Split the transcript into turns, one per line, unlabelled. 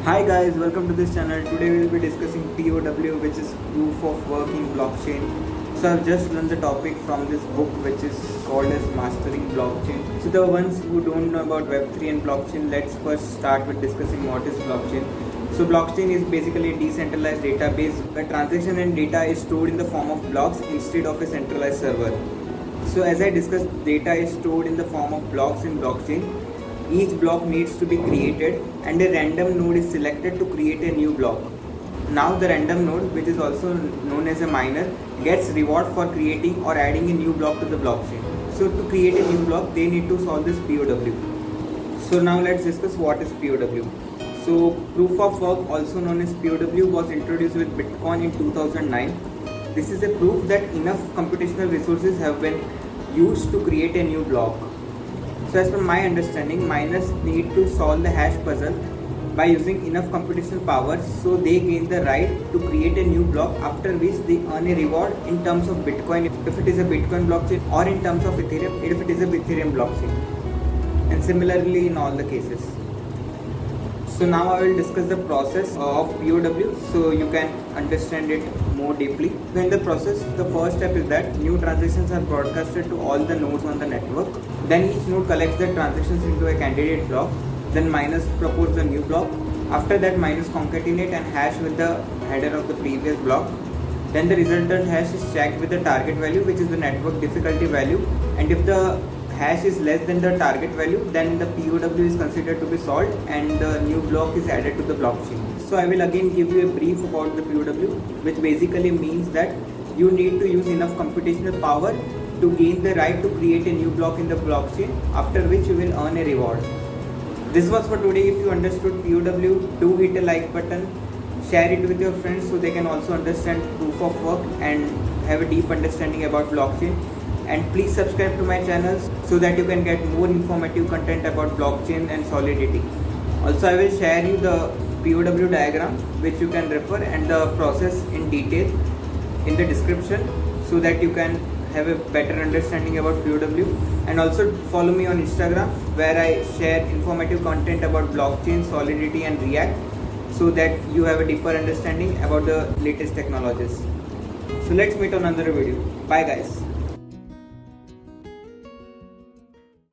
Hi guys, welcome to this channel. Today we will be discussing POW, which is Proof of Work in Blockchain. So I've just learned the topic from this book, which is called as Mastering Blockchain. So the ones who don't know about Web3 and blockchain, let's first start with discussing what is blockchain. So blockchain is basically a decentralized database where transaction and data is stored in the form of blocks instead of a centralized server. So as I discussed, data is stored in the form of blocks in blockchain. Each block needs to be created and a random node is selected to create a new block. Now the random node, which is also known as a miner, gets reward for creating or adding a new block to the blockchain. So to create a new block, they need to solve this POW. So now let's discuss what is POW. So proof of work, also known as POW, was introduced with Bitcoin in 2009. This is a proof that enough computational resources have been used to create a new block. So as per my understanding, miners need to solve the hash puzzle by using enough computational power, so they gain the right to create a new block, after which they earn a reward in terms of Bitcoin if it is a Bitcoin blockchain, or in terms of Ethereum if it is a Ethereum blockchain, and similarly in all the cases. So now I will discuss the process of POW so you can understand it more deeply. So in the process, the first step is that new transactions are broadcasted to all the nodes on the network. Then each node collects the transactions into a candidate block. Then miners propose the new block. After that, miners concatenate and hash with the header of the previous block. Then the resultant hash is checked with the target value, which is the network difficulty value. And if the hash is less than the target value, then the POW is considered to be solved and the new block is added to the blockchain. So I will again give you a brief about the POW, which basically means that you need to use enough computational power to gain the right to create a new block in the blockchain, after which you will earn a reward. This was for today. If you understood POW, do hit a like button, share it with your friends so they can also understand proof of work and have a deep understanding about blockchain. And please subscribe to my channels so that you can get more informative content about blockchain and Solidity. Also, I will share you the POW diagram which you can refer and the process in detail in the description so that you can have a better understanding about POW. And also follow me on Instagram where I share informative content about blockchain, Solidity and React so that you have a deeper understanding about the latest technologies. So let's meet on another video. Bye guys.